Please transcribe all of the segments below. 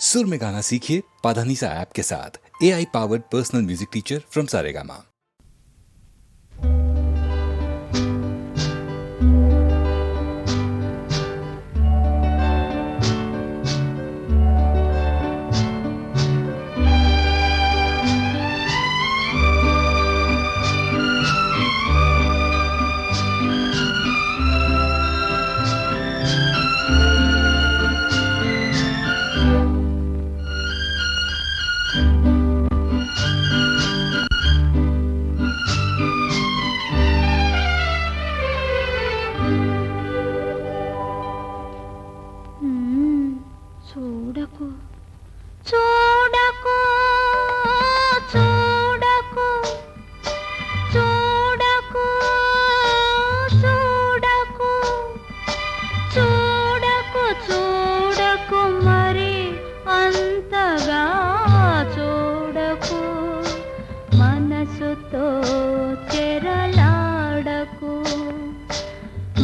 सुर में गाना सीखिए पाधानीसा ऐप के साथ। AI powered personal music teacher from Saregama. చూడకు చూడకు చూడకు చూడకు చూడకు చూడకు చూడకు మరి అంతగా చూడకు మనసుతో చెరలాడకు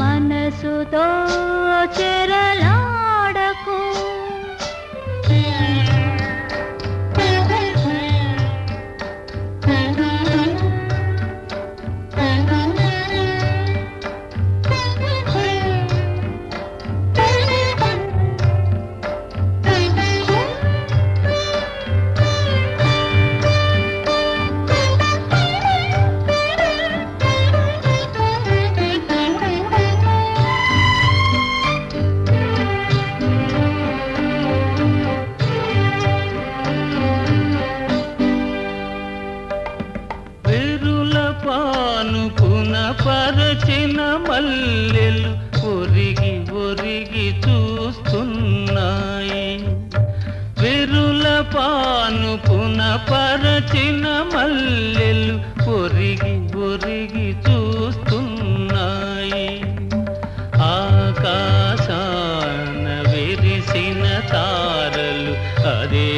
మనసుతో చెరలాడకు పరచిన మల్లెలు ఒరిగి ఒరిగి చూస్తున్నాయి. విరుల పానుపున పరచిన మల్లెలు ఒరిగి ఒరిగి చూస్తున్నాయి. ఆకాశాన విరిసిన తారలు అదే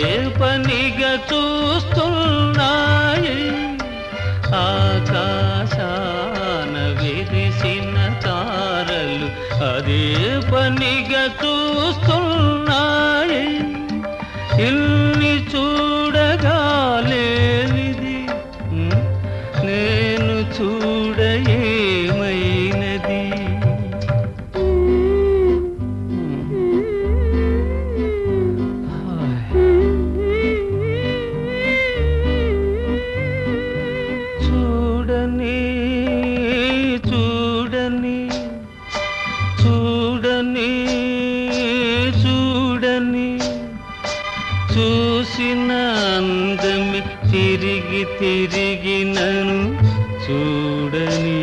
పనిగా చూస్తున్నాయి. ఆకాశాన విరిసిన తారలు అదే పనిగా చూస్తున్నాయి. ఇల్ని చూడగాలేనిది నేను చూడ ఏమైనది. చూడని చూడని చూడని చూడని చూసిన అందమి తిరిగి తిరిగి నన్ను చూడని.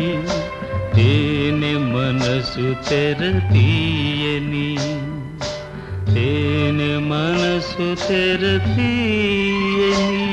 తేనె మనసు తెర తీయని తేనె మనసు తెర తీయని.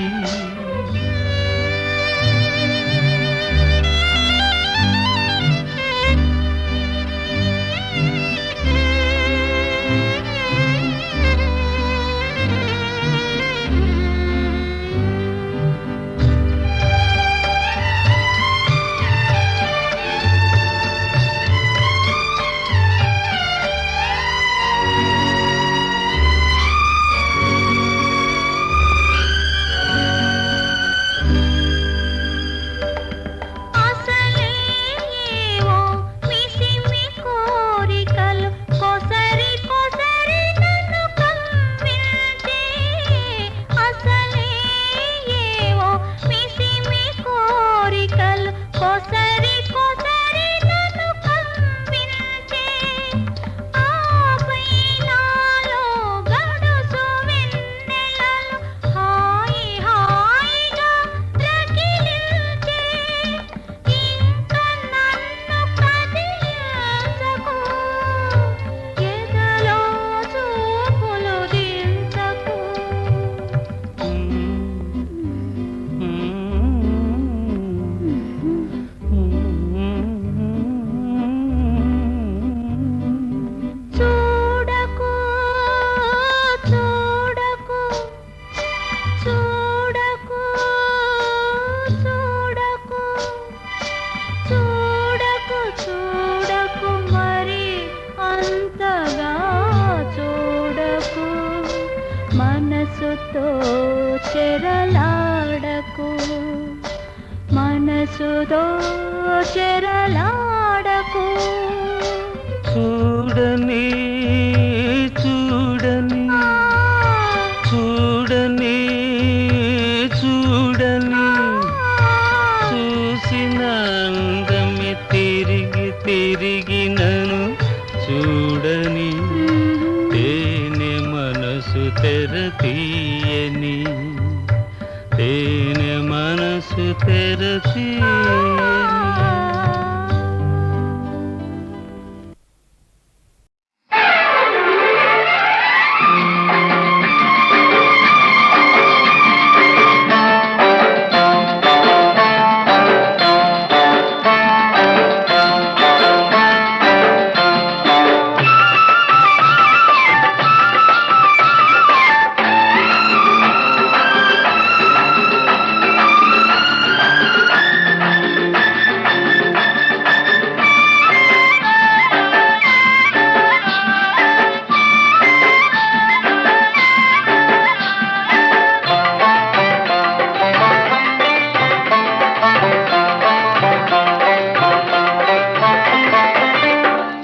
మనసుతో చెరలాడకు మనసుతో చెరలాడకు చూడని చూడని చూడని చూడని చూసిన అందమే తిరిగి తిరిగి నన్ను చూడని తేనె మనసు తెర తీయని తేనె మనసు తెర తీయని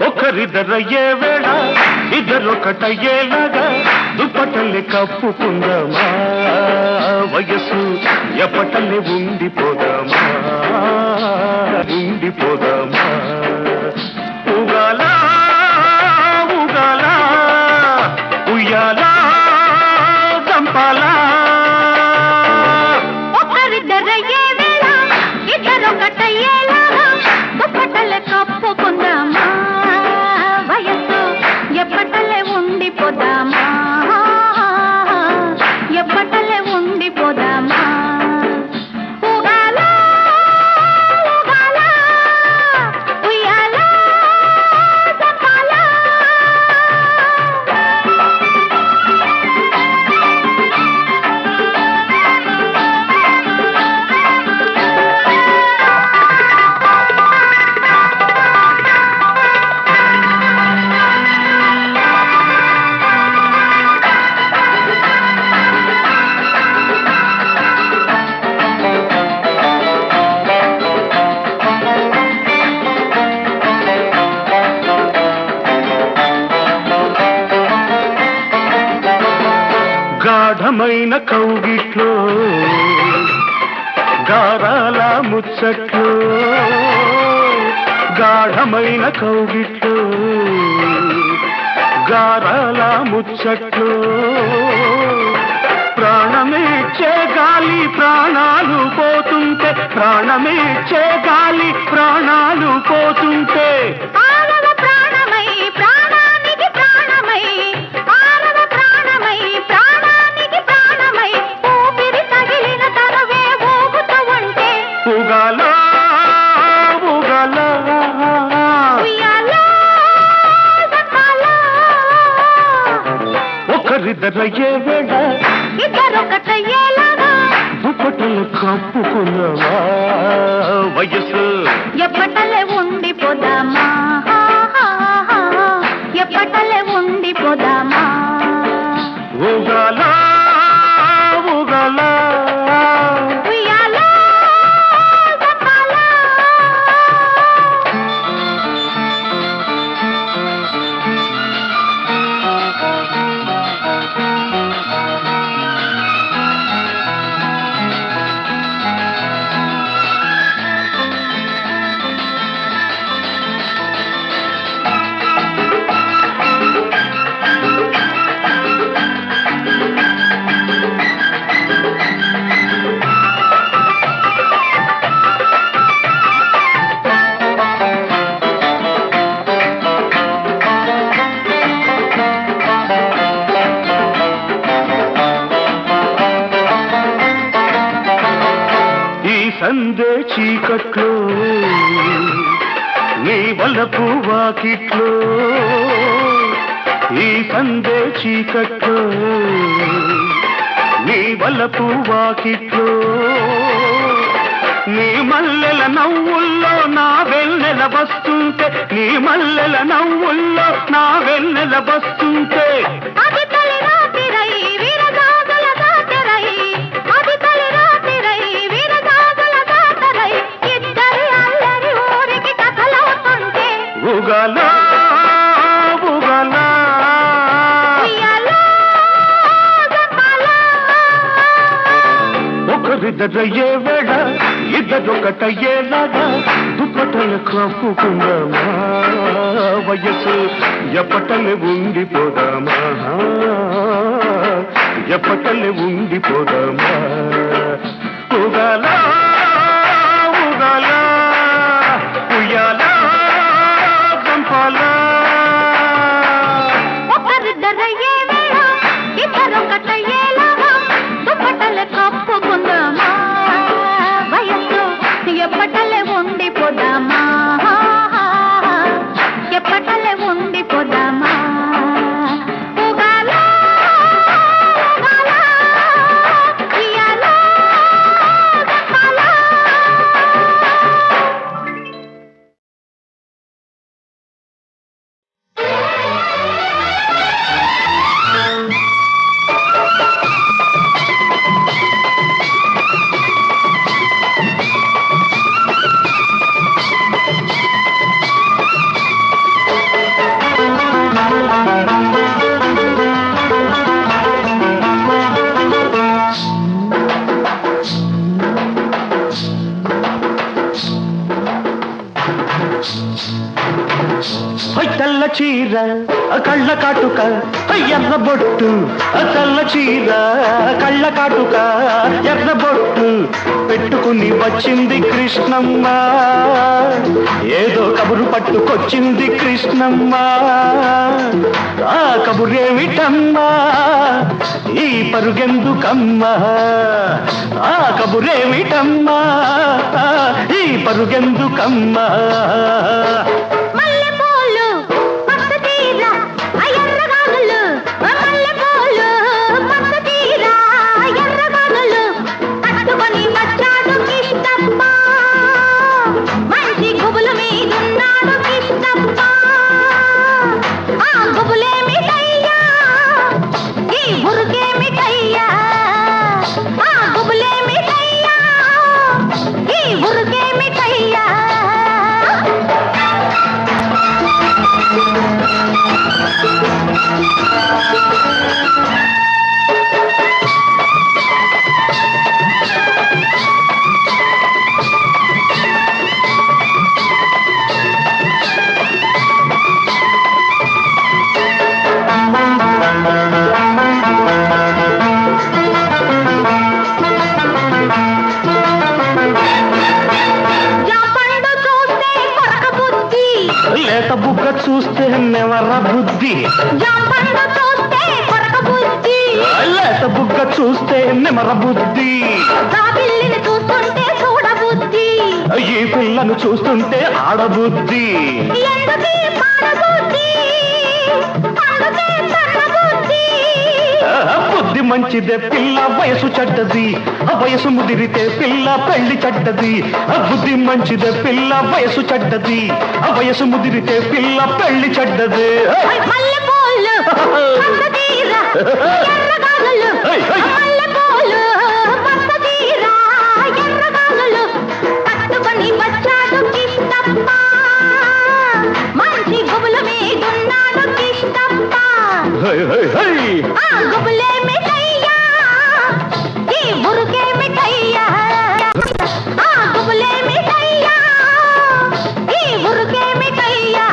ఒకరిద్దరయ్యే వేళ ఇద్దరొకటయ్యేలాగా దుప్పటల్ని కప్పుకుందామా వయసు ఎప్పటల్ని ఉండిపోదామా ఉండిపోదామా ఉగాలా ఉగాలా ఉయ్యాలా చంపాలా ఒకరిద్దరయ్యే వేళ ఇద్దరొకటయ్యేలాగా దుప్పటలు కప్పుకుందామా వయస్సు ఎప్పటలే ఉండిపోదామా ఎప్పటలే ఉండిపోదామా ఊగాలా ఊగాలా ఉయ్యాలా చంపాలా గాఢమైన కౌగిట్లో గారాల ముచ్చట్లో గాఢమైన కౌగిట్లో గారాల ముచ్చట్లో ప్రాణమిచ్చే గాలి ప్రాణాలు పోతుంటే ప్రాణమిచ్చే గాలి ప్రాణాలు పోతుంటే ఆరవ ప్రాణమై ప్రాణానికి ప్రాణమై ఆరవ ప్రాణమై ప్రాణానికి ప్రాణమై ఊపిరి తగిలిన తనవే ఊగుతూ ఉంటే ఉగాలా ఉగాలా ఉయ్యాలా చంపాలా ఒకరిద్దరయ్యే వేళ ఇద్దరొకటయ్యేలాగా దుప్పటలు కప్పుకున్నావా వయసు ఎప్పటలే ఉండిపోదామా ఎప్పటలే ఉండిపోదామా ఉగాలా ఉగాలా ఉయ్యాలా చంపాలా సందే చీకట్లో నీ వలపు వాకిట్లో ఈ సందే చీకట్లో నీ వలపు వాకిట్లో నీ మల్లెల నవ్వుల్లో నా వెన్నెల వస్తుంటే నీ మల్లెల నవ్వుల్లో నా వెన్నెల వస్తుంటే అది తొలి రాత్రిరై విర నిద్రయ్యే వేళ ఇద్దరొకటయ్యేలాగా దుప్పటలు కప్పుకుందామా వయసు ఎప్పటలే ఉండిపోదామా ఎప్పటలే ఉండిపోదామా ఉగాలా ఉగాలా ఉయ్యాలా గంపాలా ఒకరిద్దరయ్యే వేళ ఇద్దరొకటయ్యేలాగా దుప్పటలు కప్పుకుందామా వయస్సు ఎప్పటలే ఉండిపోదామా ఎప్పటలే ఉండిపోదామా ఉగాలా ఉగాలా ఉయ్యాలా గంపాలా. తెల్ల చీర కళ్ళ కాటుక ఎర్ర బొట్టు తెల్ల చీర కళ్ళ కాటుక ఎర్ర బొట్టు పెట్టుకుని వచ్చింది కృష్ణమ్మ ఏదో కబురు పట్టుకొచ్చింది కృష్ణమ్మ ఆ కబురేమిటమ్మా ఈ పరుగెందుకమ్మా ఆ కబురేమిటమ్మా ఈ పరుగెందుకమ్మా మల్లెపూలు పచ్చ తీర ఎర్రగానులు మల్లెపూలు పచ్చ తీర ఎర్రగానులు కట్టుకొని వచ్చాడు కృష్ణప్ప మంచి గుబులు మీదున్నాడు కృష్ణప్ప ఆ గుబులేమిటయ్యా ఈ బురుకేమిటయ్యా ఆ గుబులేమిటయ్యా ఈ బురుకేమిటయ్యా. జాపండు చూస్తే కొరక బుద్ధి లేత బుగ్గ చూస్తే నెవర బుద్ధి జాపండు చూస్తే కొరక బుద్ధి లేత బుగ్గ చూస్తే నెమర బుద్ధి ఆ పిల్లిని చూస్తుంటే చూడబుద్ధి ఈ పిల్లను చూస్తుంటే ఆడబుద్ధి ఎందుకీ పాడబుద్ధి అందుకే తన్నబుద్ధి బుద్ధి మంచిదే పిల్ల వయసు చెడ్డది వయసు ముదిరితే పిల్ల పెళ్లి చెడ్డది బుద్ధి మంచిదే పిల్ల వయసు చెడ్డది వయసు ముదిరితే పిల్ల పెళ్లి చెడ్డది మల్లెపూలు పచ్చ తీర ఎర్రగానులు మల్లెపూలు పచ్చ తీర ఎర్రగానులు కట్టుకొని వచ్చాడు కృష్ణప్ప మంచి గుబులు మీదున్నాడు కృష్ణప్ప ఆ గుబులేమిటయ్యా ఈ బురుకేమిటయ్యా ఆ గుబులేమిటయ్యా ఈ బురుకేమిటయ్యా.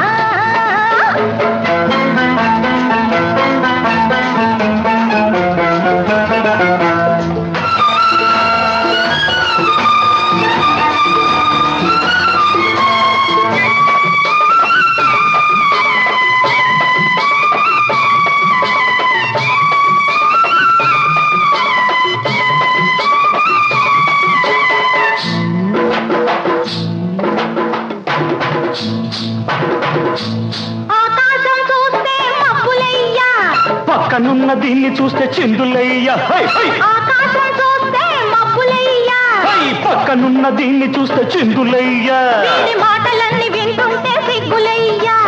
ఆకాశం చూస్తే మబ్బులయ్యా పక్కనున్న దీన్ని చూస్తే చిందులయ్యా ఆకాశం చూస్తే మబ్బులయ్యా పక్కనున్న దీన్ని చూస్తే చిందులయ్యా వీడి మాటలన్నీ వింటుంటే సిగ్గులయ్యా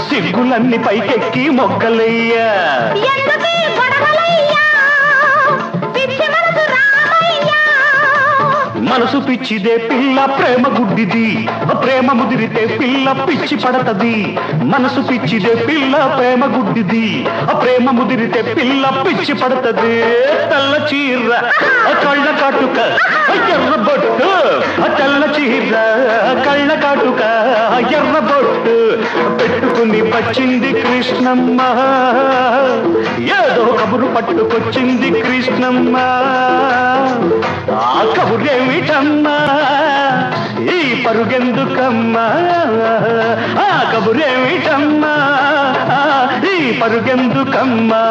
సిగ్గులన్నీ పైకెక్కి మొగ్గలయ్యా ఎందుకీ గొడవలయ్యా పిచ్చి మనసు రామయ్యా మనసు పిచ్చిదే పిల్ల ప్రేమ గుడ్డిది ప్రేమ ముదిరితే పిల్ల పిచ్చి పడతది మనసు పిచ్చిదే పిల్ల ప్రేమ గుడ్డిది ప్రేమ ముదిరితే పిల్ల పిచ్చి పడతది తెల్ల చీర కళ్ళ కాటుక ఎర్ర బొట్టు తెల్ల చీర కళ్ళ కాటుక ఎర్ర బొట్టు పెట్టుకుని వచ్చింది కృష్ణమ్మ ఏదో కబురు పట్టుకొచ్చింది కృష్ణమ్మ ఆ కబురేమిటమ్మా ఈ పరుగెందుకమ్మా ఆ కబురేమిటమ్మా ఈ పరుగెందుకమ్మా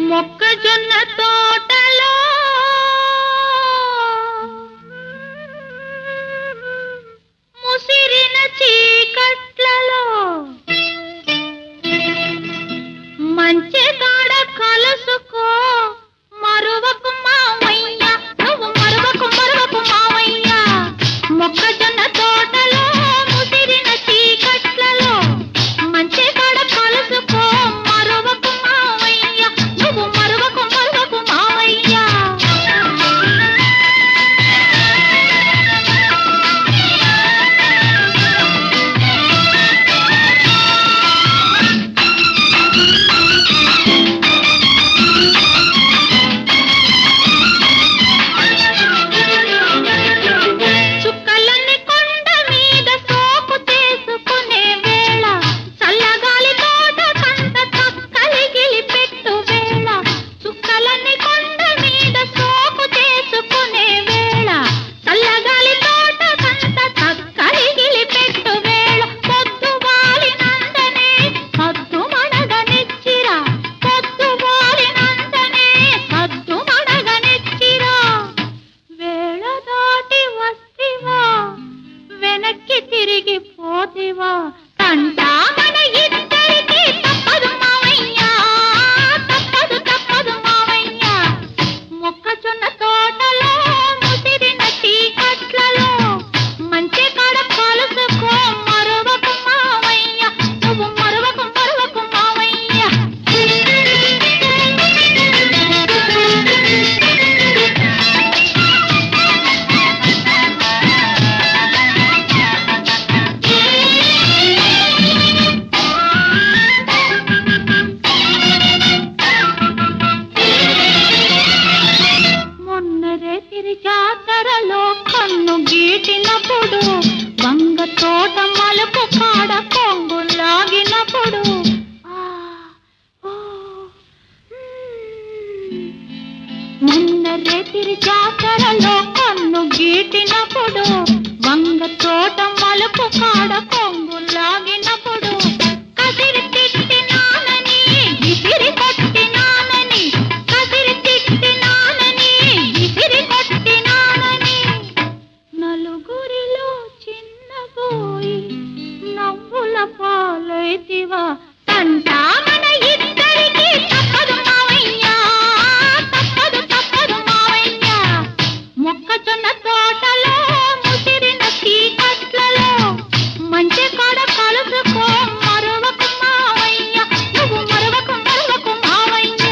మొక్కజొన్న తోటలో ముసిరిన చీకట్లలో మంచి కాడ కలుసుకో మరువకు మావయ్య నువ్వు మరువకు మావయ్య మొక్కజొన్న తోటలో ముసిరిన చీకట్లలో మంచి కాడ కలుసుకో మరువకు మావయ్య నువ్వు మరువకు మావయ్య చుక్కలన్నీ కొండ మీద సోపు చేసుకునే వేళ చల్లగాలి తోట కంట చక్కలిగిలి పెట్టు వేళ చుక్కలన్నీ కొండ మీద సోపు చేసుకునే వేళ చల్లగాలి తోట కంట చక్కలిగిలి పెట్టు వేళ పొద్దు వాలినందనే సద్దు మణగనిచ్చిరా పొద్దు వాలినందనే సద్దు మణగనిచ్చిరా వేళ దాటి వస్తివా వెనక్కి తిరిగి పోతివా తంటా మన ఇద్దరికి తప్పదు మావయ్య తప్పదు మావయ్య మొక్కజొన్న తోటలో ముసిరిన చీకట్లలో మంచి కాడ కలుసుకో మరువకు మావయ్య నువ్వు మరువకు మావయ్య మొన్నరే తిరి జాతరలో కన్ను గీటినప్పుడు వంగ తోట మలుపు కాడ కొంగు లాగినప్పుడు మొన్నరే తిరి జాతరలో కన్ను గీటినప్పుడు వంగ తోట మలుపు కాడ కొంగు లాగినప్పుడు కసిరి తిట్టినానని విసిరి కొట్టినానని కసిరి తిట్టినానని విసిరి కొట్టినానని నలుగురిలో చిన్నబోయి నవ్వుల పాలైతివా తంటా మన ఇద్దరికి తప్పదు మావయ్య తప్పదు మావయ్య మొక్కజొన్న తోటలో ముసిరిన చీకట్లలో మంచి కాడ కలుసుకో మరువకు మావయ్య నువ్వు మరువకు మావయ్య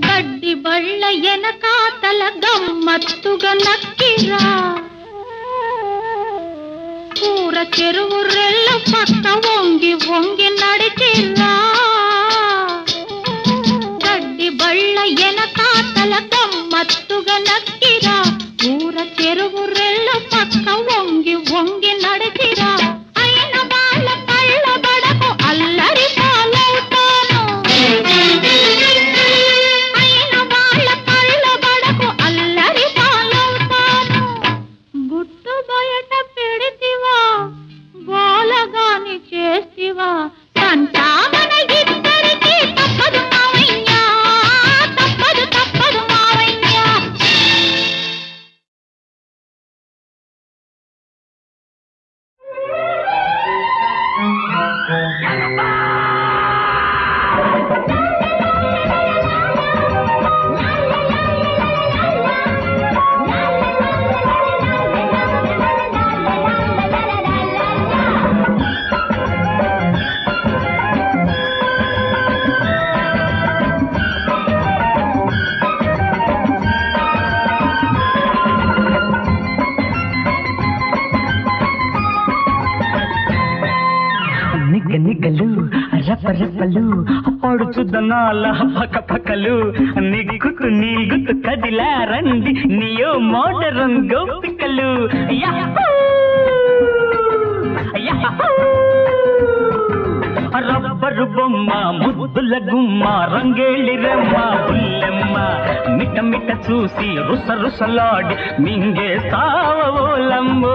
గడ్డి బళ్ళ ఎనకాతల గమ్మత్తుగా నక్కిరా కూర చెరువు రెల్ల పక్క వంగి వంగి నడిచిరా గడ్డి బళ్ళ ఎనకాతల గమ్మత్తుగా నక్కిరా కూర చెరువు రెల్ల పక్క వంగి వంగి నడిచిరా అయిన వాళ్ళ కళ్ళ బడకు అల్లరి పాలవుతాను అయిన వాళ్ళ కళ్ళ బడకు అల్లరి పాలవుతాను రెప్పలు పడుచుదనాల పక్క పక్కలు నిగ్గుతు నీగుతు కదిలా రండి నీయో మోడరన్ గోపికలు రబ్బరు బొమ్మ ముద్దుల గుమ్మ రంగేళి రెమ్మ బుల్లెమ్మ మిట మిట చూసి రుస రుసలాడి మింగే సావోలమ్మో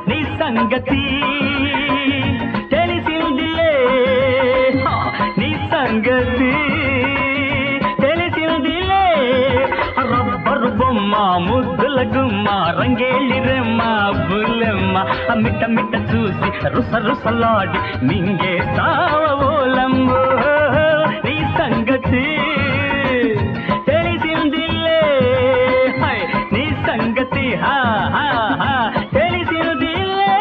నీ సంగతి తెలిసిందిలే నీ సంగతి తెలిసిందిలే రబ్బరు బొమ్మ ముద్దుల గుమ్మ రంగేళి రెమ్మ బుల్లెమ్మ మిట మిట చూసి రుస రుసలాడి మింగే సావోలమ్మో నీ సంగతి తెలిసిందిలే నీ సంగతి హా హా హా తెలిసిందిలే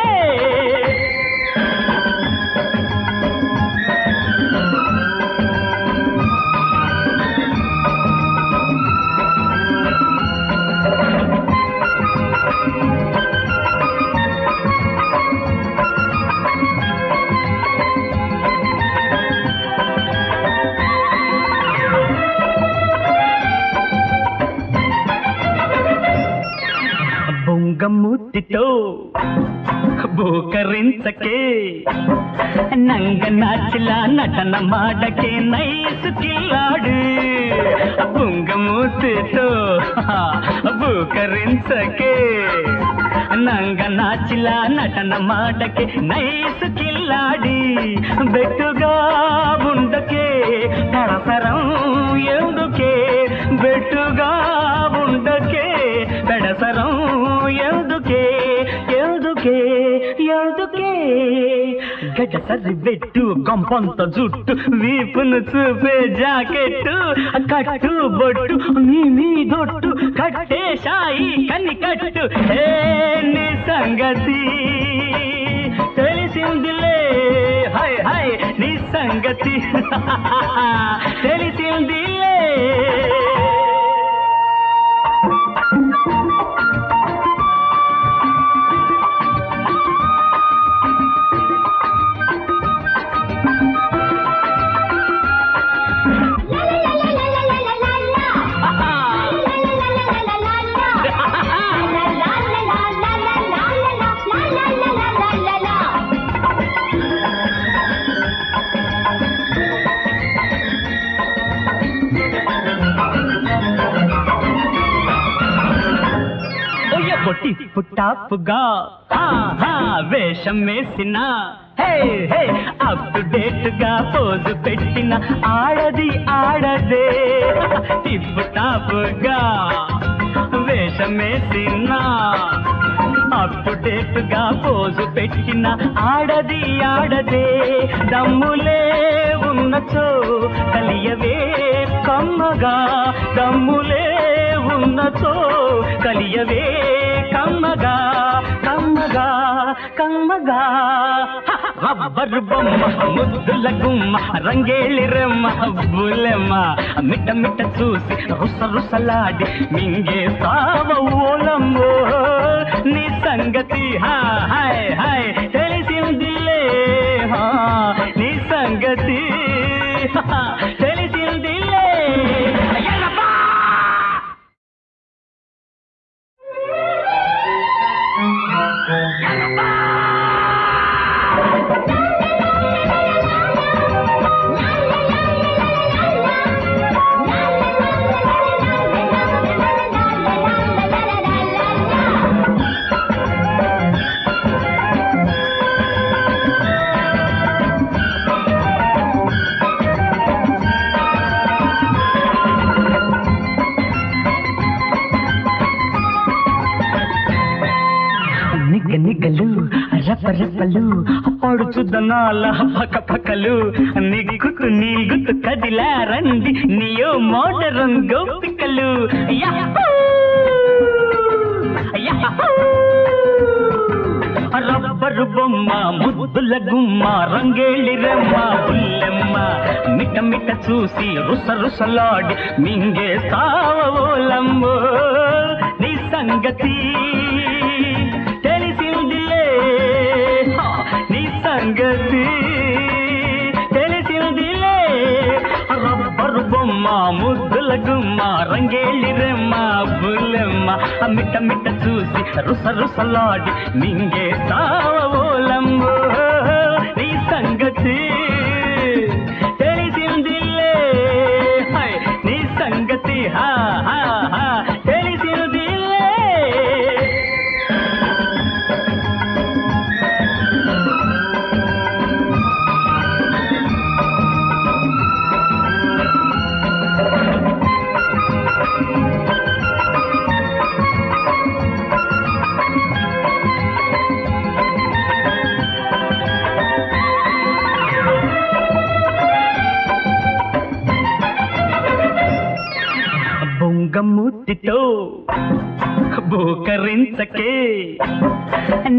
బొంగమూతితో బోకరించకే నంగ నాచిలా నటన మాడకే నైసు కిల్లాడు బొంగమూతితో బోకరించకే నంగ నాచిలా నటన మాడకే నైసు కిల్లాడి బెట్టుగా ఉండకే పరసరం ఎందుకే బెట్టుగా ఉండకే పెడసరం ఎందుకే ఎందుకే ఎందుకే గడసరి పెట్టు గంపంత జుట్టు వీపును చూపే జాకెట్టు కట్టు బొట్టు నీ దొట్టు కట్టే షాయి కన్ని కట్టు నీ సంగతి తెలిసిందిలే హై హై నీ సంగతి తెలిసిందిలే పొట్టి పుట్టాపుగా వేషం వేసిన అప్ టు డేట్ గా పోజు పెట్టిన ఆడది ఆడదే టిప్పు టాపుగా వేషం వేసిన అప్ టు డేట్ గా పోజు పెట్టిన ఆడది ఆడదే దమ్ములే ఉన్నచో కలియవే కమ్మగా దమ్ములే ఉన్నచో కలియవే కమ్మగా కమ్మగా కమ్మగా రబ్బరు బొమ్మ ముద్దుల గుమ్మ రంగేళి రెమ్మ బుల్లెమ్మ మిట్ట మిట్ట చూసి రుస రుసలాడి మింగే సావోలమ్మో నీ సంగతి హాయ్ హాయ్ తెలిసిందిలే నీ సంగతి తెలిసిందిలే నిగలు రపరపలు పడుచుదనాల పక్క పక్కలు నిగ్గుతు నీగుతు కదిలా రండి నీయో మోడరన్ గోపికలు రబ్బరు బొమ్మ ముద్దుల గుమ్మ రంగేళి రెమ్మ బుల్లెమ్మ మిట మిట చూసి రుస రుసలాడి మింగే సావోలమ్మో నీ సంగతి తెలిసిందిలే నీ సంగతి తెలిసింది గుమ్మ రంగేలి రెమ్మ బుల్లెమ్మ మిట్ట మిట్ట చూసి రుస రుసలాడి మింగే సావోలమ్మో నీ సంగతి తెలిసిందిలే హాయ్ నీ సంగతి హా హా హా తెలిసిందిలే బొంగమూతితో బోకరించకే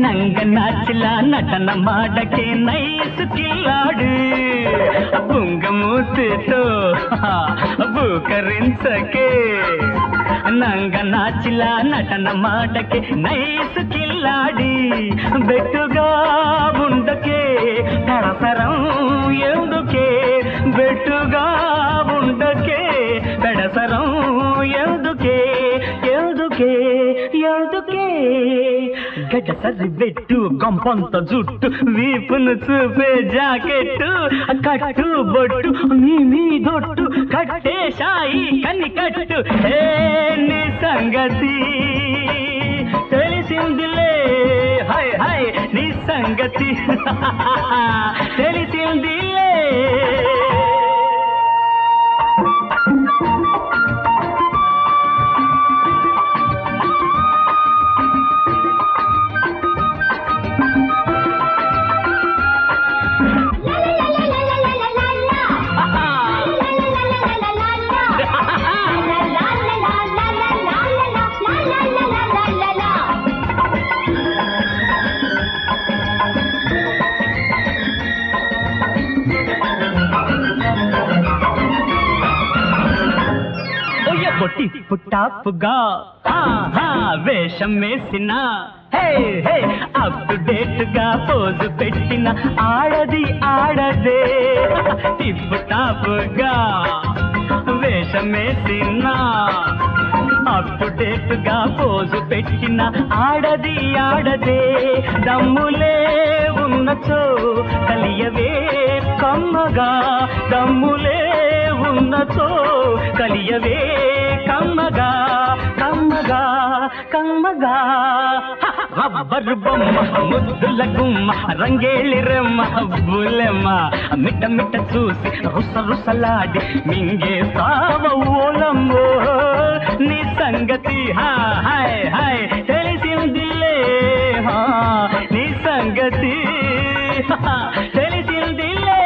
నంగ నాచిలా నటన మాడకే నైసు కిల్లాడు బొంగమూతితో బోకరించకే నంగ నాచిలా నటన మాడకే నైసు కిల్లాడి బెట్టుగా ఉండకే పరసరం ఎందుకే బెట్టుగా ఉండకే పెడసరం ఎందుకే ఎందుకే ఎందుకే గడ్డసరి పెట్టు గంపంత జుట్టు వీపును చూపే జాకెట్టు కట్టు బొట్టు నీ దొట్టు కట్టే షాయి కన్ని కట్టు ఏ నీ సంగతి తెలిసిందిలే హై హై నీ సంగతి తెలిసిందిలే పొట్టి పుట్టాపుగా వేషం వేసిన హే హే అప్ టు డేట్ గా పోజు పెట్టిన ఆడది ఆడదే టిప్పు టాపుగా వేషం వేసిన అప్ టు డేట్ గా పోజు పెట్టిన ఆడది ఆడదే దమ్ములే ఉన్నచో కలియవే కమ్మగా దమ్ములే ఉన్నచో కలియవే కమ్మగా కమ్మగా కమ్మగా రబ్బరు బొమ్మ ముద్దుల గుమ్మ రంగేలి రెమ్మ బుల్లెమ్మ మిట్ట మిట్ట చూసి రుస రుసలాడి మింగే సావోలమ్మో నీ సంగతి హాయ్ హాయ్ తెలిసిందిలే నీ సంగతి తెలిసిందిలే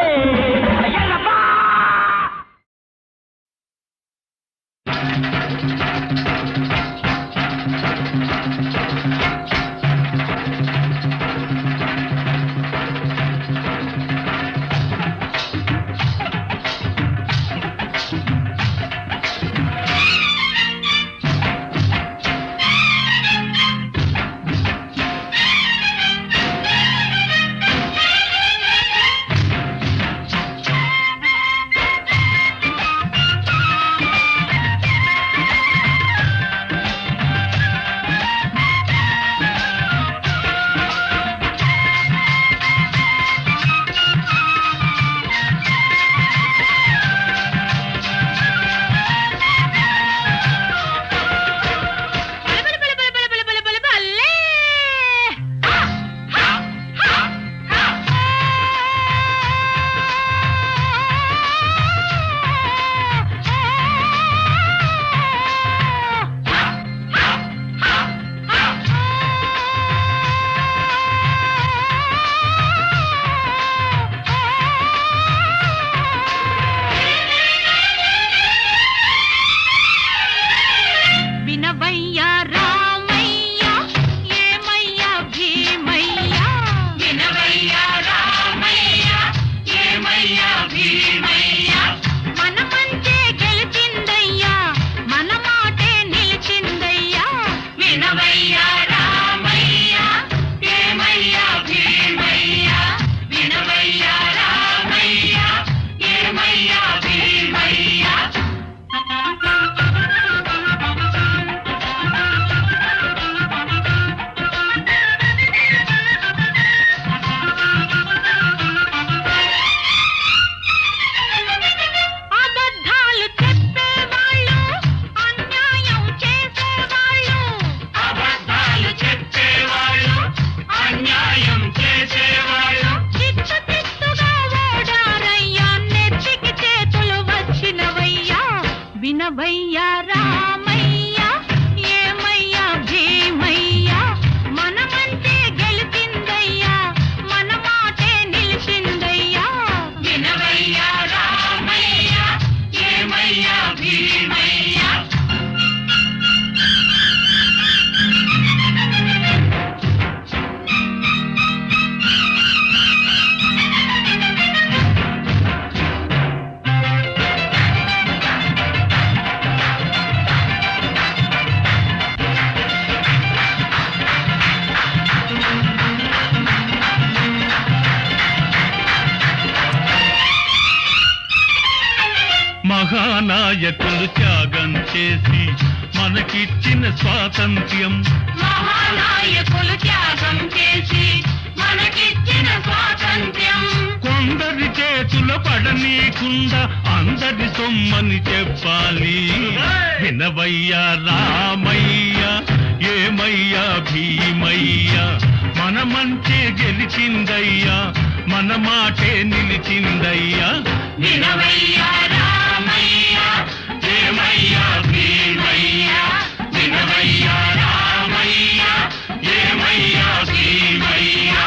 రామయ్య ఏమయ్యా భీమయ్యా మనమంటే గెలిచిందయ్యా మన మాటే నిలిచిందయ్యా వినవయ్యా రామయ్య ఏమయ్యా భీమయ్యా మహానాయకులు త్యాగం చేసి మనకిచ్చిన స్వాతంత్ర్యం మహానాయకులు త్యాగం చేసి మనకిచ్చిన స్వాతంత్ర్యం కొందరి చేతుల పడనీకుండా అందరి సొమ్మని చెప్పాలి వినవయ్యా రామయ్య ఏమయ్యా భీమయ్యా మనమంటే గెలిచిందయ్యా మన మాటే నిలిచిందయ్యా వినవయ్యా రామయ్య ఏమయ్యా భీమయ్యా వినవయ్యా రామయ్య ఏమయ్యా భీమయ్యా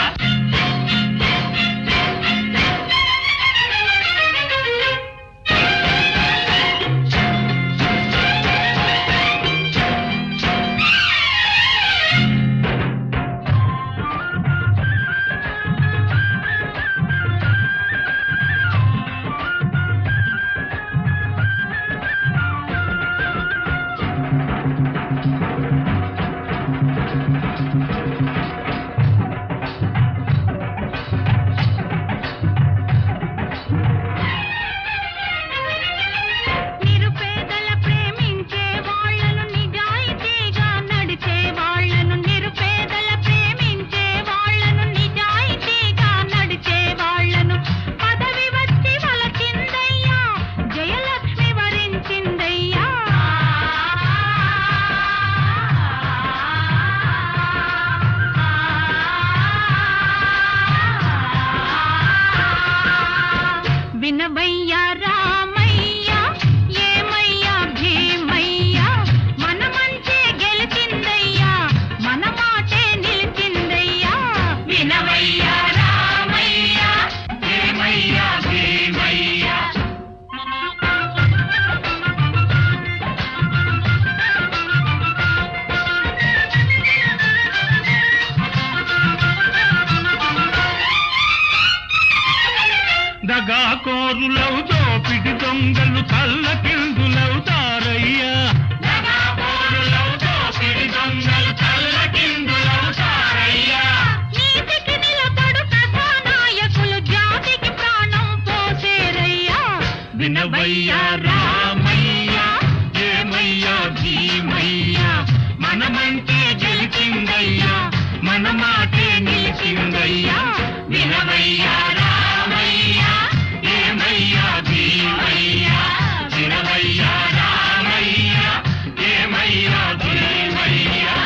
నిరుపేదల ప్రేమించే వాళ్ళను నిజాయితీగా నడిచే వాళ్ళను నిరుపేదల ప్రేమించే వాళ్ళను నిజాయితీగా నడిచే వాళ్ళను పదవి వచ్చి వలచిందయ్యా జయలక్ష్మి వరించిందయ్యా వినవయ్యా రామయ్య ఏమయ్యా భీమయ్యా మనమంటే గెలిచిందయ్యా మన మాటే నిలిచిందయ్యా వినవయ్యా రామయ్య ఏమయ్యా భీమయ్యా దగాకోరులవు దోపిడి దొంగలు తల్లకిందులవుతారయ్యా దగాకోరులవు దోపిడి దొంగలు తల్లకిందులవుతారయ్యా నీతికి నిలబడు కథానాయకులు జాతికి ప్రాణం పోసేరయ్యా వినవయ్యా రామయ్య ఏమయ్యా భీమయ్యా మనమంటే గెలిచిందయ్యా మన మాటే నిలిచిందయ్యా వినవయ్యా రామయ్య ఏమయ్యా భీమయ్యా వినవయ్యా రామయ్య ఏమయ్యా భీమయ్యా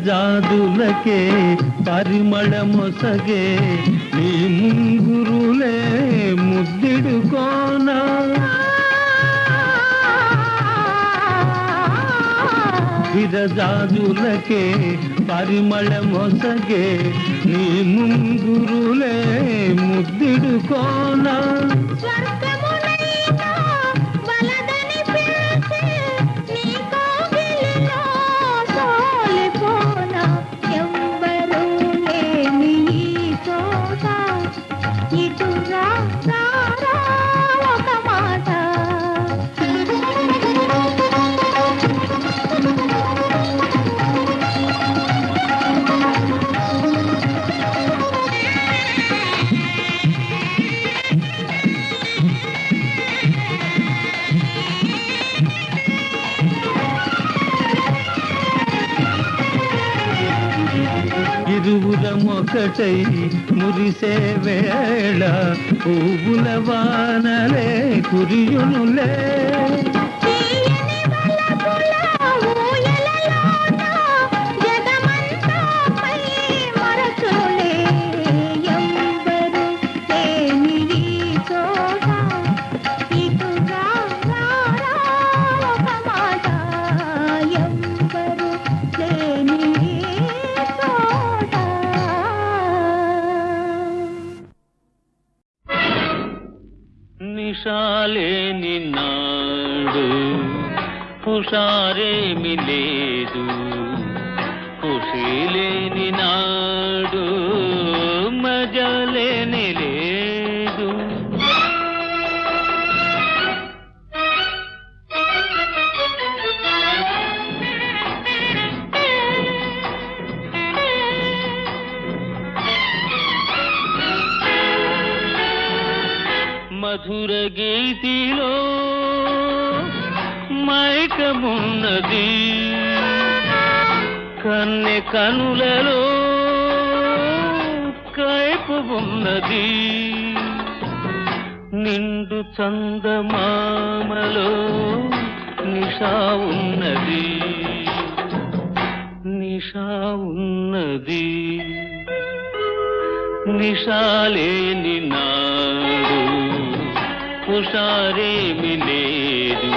విరజాదులకే పరిమళమొసగే నీ ముంగురులే ముద్దిడుకోనా విరజాజులకే పరిమళమొసగే నీ ముంగురులే ముద్దిడుకోనా స్వర్గమునైనా వలదని పిలిచే నీ కోగిలిలో సోలిపోనా ఎవ్వరూ లేని ఈ చోట ఇటు రా రా రా ఒక మాట ఇరువురమొకటై మురిసే వేళ పువ్వుల వానలే కురియునులే తీయని వలపుల ఊయలలోన జగమంతా పై మరచులే ఎవ్వరు లేని ఈ చోట ఇటు రా రా రా ఒక మాట ఎవ్వరు లేని ఈ చోట నిషాలేని నాడు హుషారేమి లేదు ఖుషీలేని నాడు మజలేని లేదు మధుర గీతిలో మైకమున్నది కన్నె కనులలో కైపు ఉన్నది నిండు చందమామలో నిషా ఉన్నది నిషా ఉన్నది నిషాలేని నాడు హుషారేమి లేదు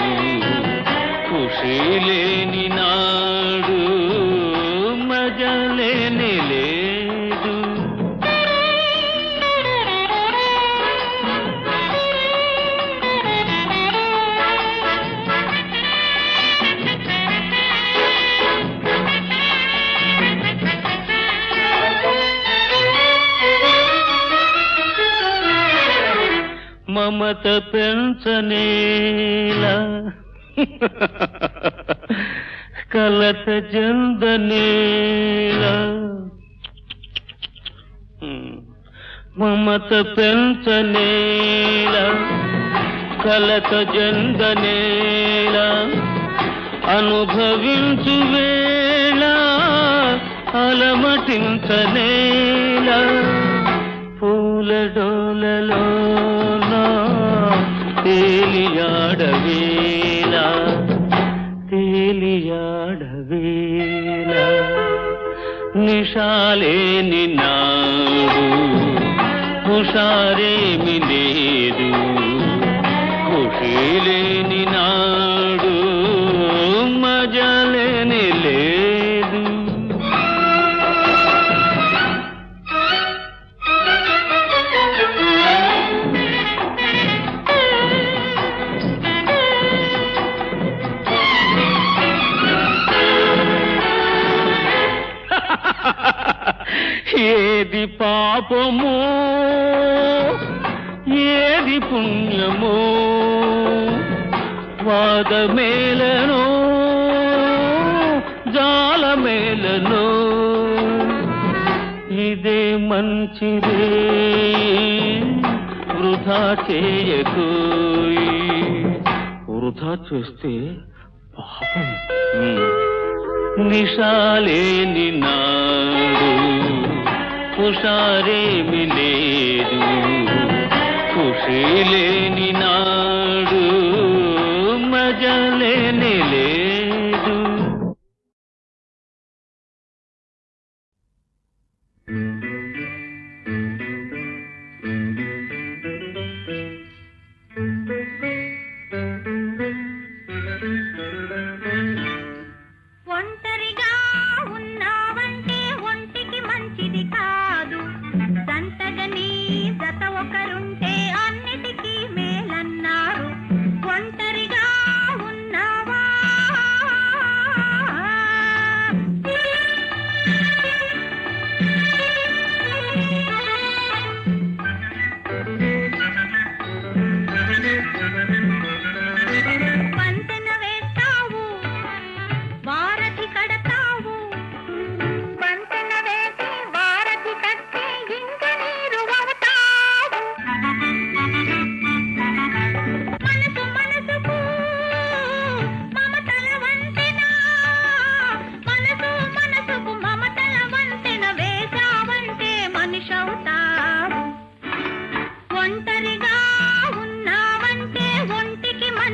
ఖుషీలేని నాడు మజలేని లేదు మమత పెంచనేలా కలత జందనేలా మమత పెంచనేలా కలత జందనేలా అనుభవించు వేళ అలమటించనేలా పూల డోలలో తేలియాడవేలా తేలియాడవేలా నిషాలేని నాడు హుషారేమి లేదు ఖుషీలేని నాడు మజలేని లేదు ఏది పాపమో ఏది పుణ్యమో వాదమేలనో జాలమేలనో ఇదే మంచిదే వృధా చేయకోయి వృధా చేస్తే పాపం నిషాలేని నాడు హుషారేమి లేదు ఖుషీలేని నాడు మజలేని లేదు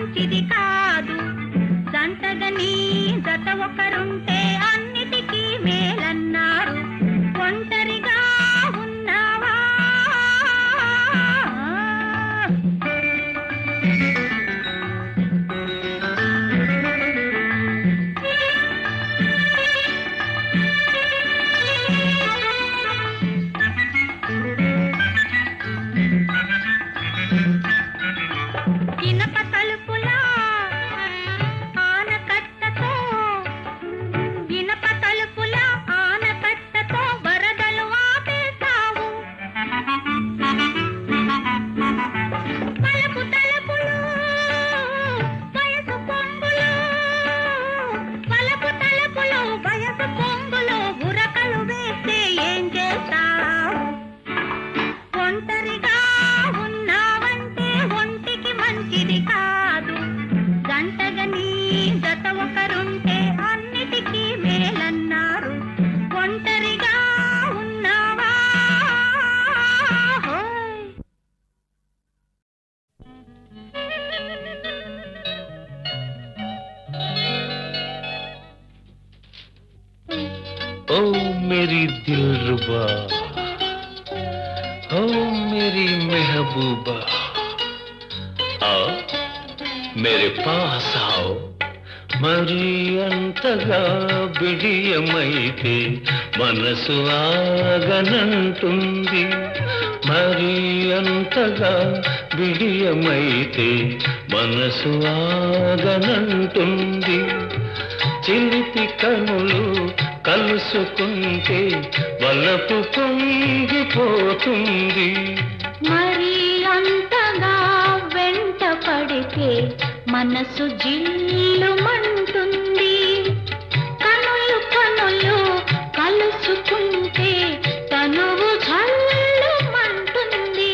మంచిది కాదు. జంటగా నీ జత ఒకరుంటే అన్నిటికీ మేలన్నారు. ఒంటరిగా ఉన్నావా? ఇనప తలుపుల ఆనకట్టతో, ఇనప తలుపుల ఆనకట్టతో వరదలు ఆపేశావు. పలుపు తలుపులు వయసు పొంగులు, పలుపు తలుపులు వయసు పొంగులు ఉరకలు వేస్తే ఏం చేస్తావు? ఒంటరిగా ఉన్నావంటే ఒంటికి మంచిది కాదు. జంటగా నీ జత ఒకరుంటే అన్నిటికీ మేలన్నారు. ఒంటరిగా ఉన్నావా? హోయ్. ओ मेरी दिलरुबा, ओ मेरी महबूबा, आओ मेरे पास आओ. మరి అంతగా బిడియమైతే మనసు ఆగనంటుంది. మరి అంతగా బిడియమైతే మనసు ఆగనంటుంది. చిలిపి కనులు కలుసుకుంటే వలపు పొంగిపోతుంది. మరి అంతగా వెంట పడితే మనసు జిల్లుమంటుంది. కనులు కనులు కలుసుకుంటే తనువు జల్లుమంటుంది.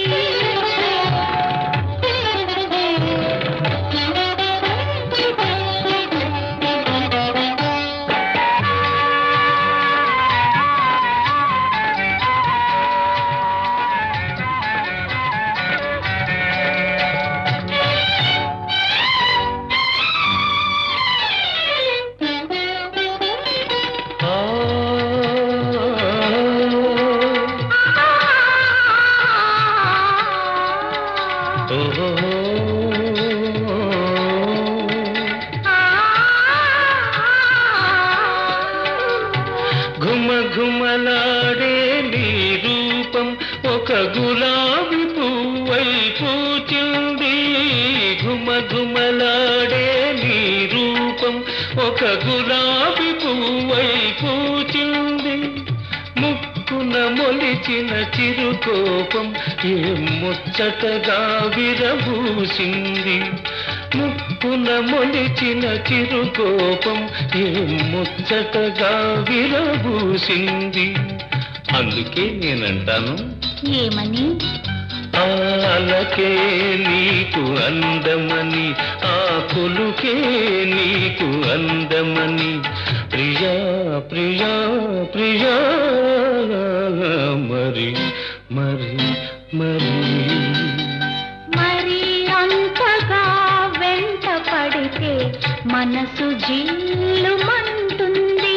ఘుమ ఘుమలాడే నీ రూపం ఒక గులాబీ పువ్వై పూచింది. ఘుమ ఘుమలాడే నీ రూపం ఒక గులాబీ పువ్వై పూచింది. ముక్కున మొలిచిన చిరుకోపం ఏ ముచ్చటగా విరబూసింది. ముక్కున మొలిచిన చిరుకోపం ఏ ముచ్చటగా విరబూసింది. అందుకే నేనంటాను, ఏమని? ఆలకే నీకు అందమని, ఆ కొలుకే నీకు అందమని. ప్రియా ప్రియా ప్రియా మరి మరి మరి మరి అంతగా వెంట పడితే మనసు జిల్లుమంటుంది.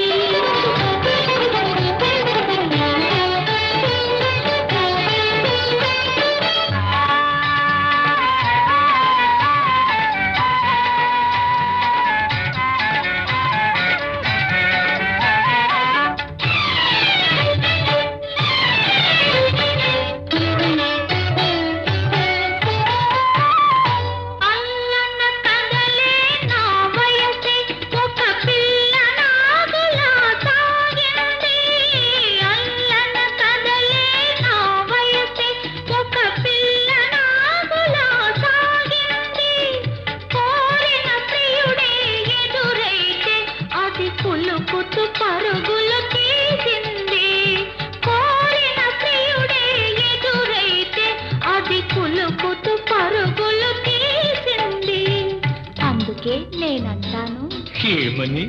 నేనంటాను ఏమని?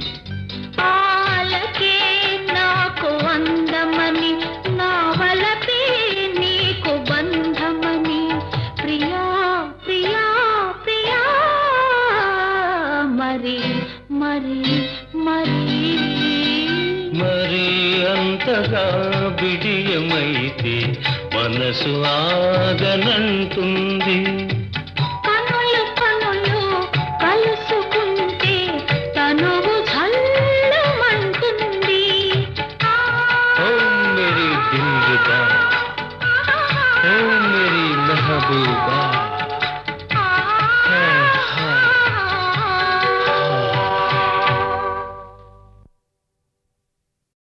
పాలకే నాకు అందమని, నా వలపే నీకు బంధమని. ప్రియా ప్రియా ప్రియా మరి మరి మరి అంతగా బిడియమైతే మనసు ఆగనంటుంది. కనులు కనులు కలుసుకుంటే తనువు చల్లమంటుంది. ఓ మేరీ దిల్రుబా, ఓ మేరీ మెహబూబా.